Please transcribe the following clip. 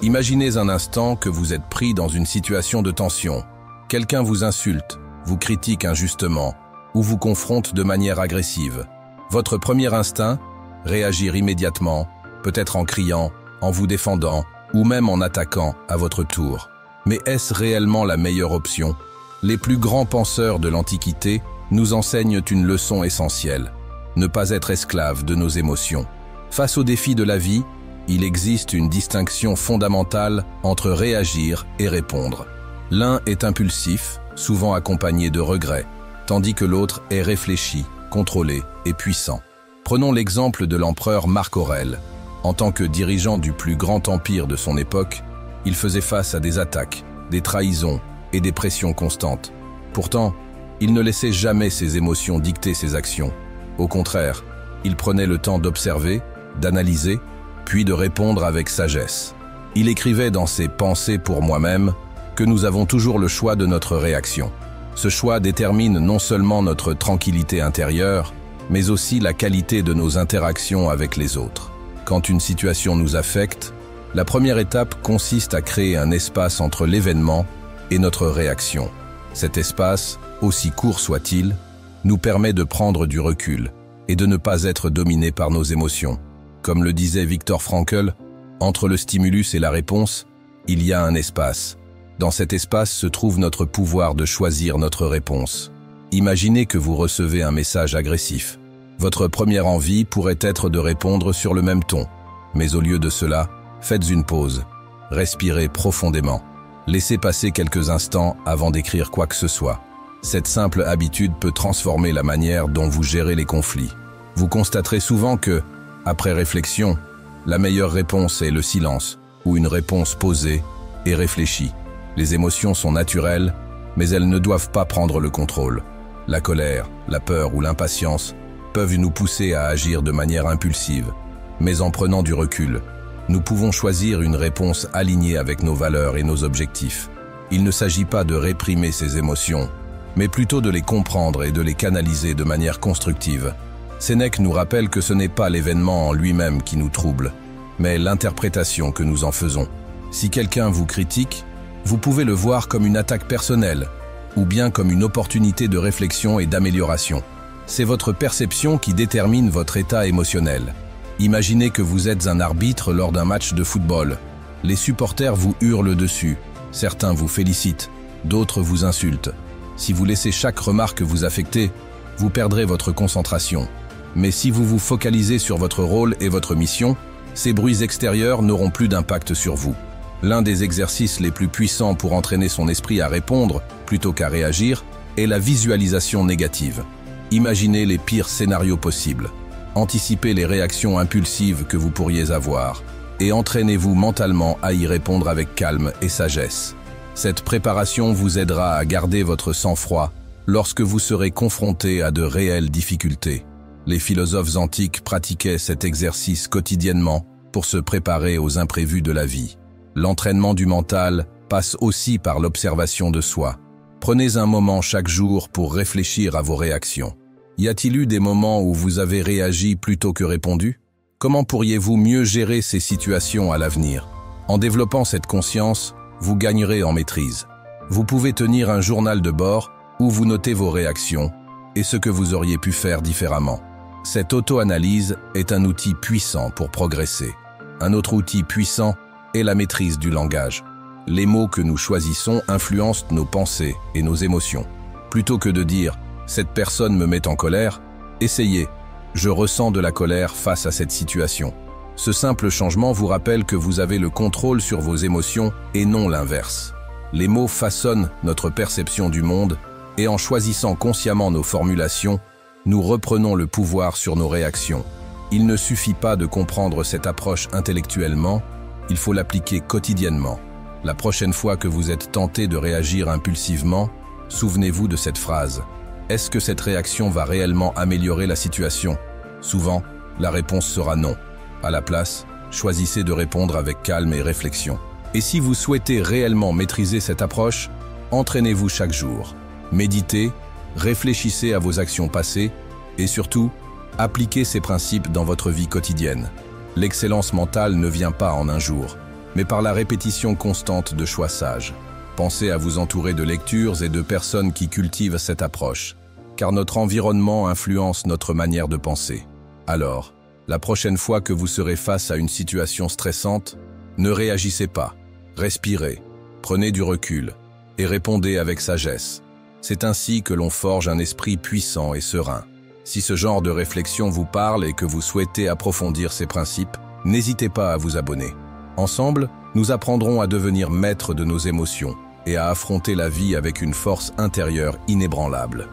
Imaginez un instant que vous êtes pris dans une situation de tension. Quelqu'un vous insulte, vous critique injustement ou vous confronte de manière agressive. Votre premier instinct, réagir immédiatement, peut-être en criant, en vous défendant ou même en attaquant à votre tour. Mais est-ce réellement la meilleure option? Les plus grands penseurs de l'Antiquité nous enseignent une leçon essentielle: ne pas être esclave de nos émotions. Face aux défis de la vie, il existe une distinction fondamentale entre réagir et répondre. L'un est impulsif, souvent accompagné de regrets, tandis que l'autre est réfléchi, contrôlé et puissant. Prenons l'exemple de l'empereur Marc Aurèle. En tant que dirigeant du plus grand empire de son époque, il faisait face à des attaques, des trahisons et des pressions constantes. Pourtant, il ne laissait jamais ses émotions dicter ses actions. Au contraire, il prenait le temps d'observer, d'analyser, puis de répondre avec sagesse. Il écrivait dans ses Pensées pour moi-même que nous avons toujours le choix de notre réaction. Ce choix détermine non seulement notre tranquillité intérieure, mais aussi la qualité de nos interactions avec les autres. Quand une situation nous affecte, la première étape consiste à créer un espace entre l'événement et notre réaction. Cet espace, aussi court soit-il, nous permet de prendre du recul et de ne pas être dominé par nos émotions. Comme le disait Viktor Frankl, entre le stimulus et la réponse, il y a un espace. Dans cet espace se trouve notre pouvoir de choisir notre réponse. Imaginez que vous recevez un message agressif. Votre première envie pourrait être de répondre sur le même ton. Mais au lieu de cela, faites une pause. Respirez profondément. Laissez passer quelques instants avant d'écrire quoi que ce soit. Cette simple habitude peut transformer la manière dont vous gérez les conflits. Vous constaterez souvent que, après réflexion, la meilleure réponse est le silence, ou une réponse posée et réfléchie. Les émotions sont naturelles, mais elles ne doivent pas prendre le contrôle. La colère, la peur ou l'impatience peuvent nous pousser à agir de manière impulsive. Mais en prenant du recul, nous pouvons choisir une réponse alignée avec nos valeurs et nos objectifs. Il ne s'agit pas de réprimer ces émotions, mais plutôt de les comprendre et de les canaliser de manière constructive. Sénèque nous rappelle que ce n'est pas l'événement en lui-même qui nous trouble, mais l'interprétation que nous en faisons. Si quelqu'un vous critique, vous pouvez le voir comme une attaque personnelle, ou bien comme une opportunité de réflexion et d'amélioration. C'est votre perception qui détermine votre état émotionnel. Imaginez que vous êtes un arbitre lors d'un match de football. Les supporters vous hurlent dessus, certains vous félicitent, d'autres vous insultent. Si vous laissez chaque remarque vous affecter, vous perdrez votre concentration. Mais si vous vous focalisez sur votre rôle et votre mission, ces bruits extérieurs n'auront plus d'impact sur vous. L'un des exercices les plus puissants pour entraîner son esprit à répondre plutôt qu'à réagir est la visualisation négative. Imaginez les pires scénarios possibles. Anticipez les réactions impulsives que vous pourriez avoir et entraînez-vous mentalement à y répondre avec calme et sagesse. Cette préparation vous aidera à garder votre sang-froid lorsque vous serez confronté à de réelles difficultés. Les philosophes antiques pratiquaient cet exercice quotidiennement pour se préparer aux imprévus de la vie. L'entraînement du mental passe aussi par l'observation de soi. Prenez un moment chaque jour pour réfléchir à vos réactions. Y a-t-il eu des moments où vous avez réagi plutôt que répondu? Comment pourriez-vous mieux gérer ces situations à l'avenir? En développant cette conscience, vous gagnerez en maîtrise. Vous pouvez tenir un journal de bord où vous notez vos réactions et ce que vous auriez pu faire différemment. Cette auto-analyse est un outil puissant pour progresser. Un autre outil puissant est la maîtrise du langage. Les mots que nous choisissons influencent nos pensées et nos émotions. Plutôt que de dire « cette personne me met en colère », essayez « je ressens de la colère face à cette situation ». Ce simple changement vous rappelle que vous avez le contrôle sur vos émotions et non l'inverse. Les mots façonnent notre perception du monde et en choisissant consciemment nos formulations, nous reprenons le pouvoir sur nos réactions. Il ne suffit pas de comprendre cette approche intellectuellement, il faut l'appliquer quotidiennement. La prochaine fois que vous êtes tenté de réagir impulsivement, souvenez-vous de cette phrase. Est-ce que cette réaction va réellement améliorer la situation? Souvent, la réponse sera non. À la place, choisissez de répondre avec calme et réflexion. Et si vous souhaitez réellement maîtriser cette approche, entraînez-vous chaque jour. Méditez, réfléchissez à vos actions passées et surtout, appliquez ces principes dans votre vie quotidienne. L'excellence mentale ne vient pas en un jour. mais par la répétition constante de choix sages. Pensez à vous entourer de lectures et de personnes qui cultivent cette approche, car notre environnement influence notre manière de penser. Alors, la prochaine fois que vous serez face à une situation stressante, ne réagissez pas, respirez, prenez du recul et répondez avec sagesse. C'est ainsi que l'on forge un esprit puissant et serein. Si ce genre de réflexion vous parle et que vous souhaitez approfondir ces principes, n'hésitez pas à vous abonner. Ensemble, nous apprendrons à devenir maîtres de nos émotions et à affronter la vie avec une force intérieure inébranlable.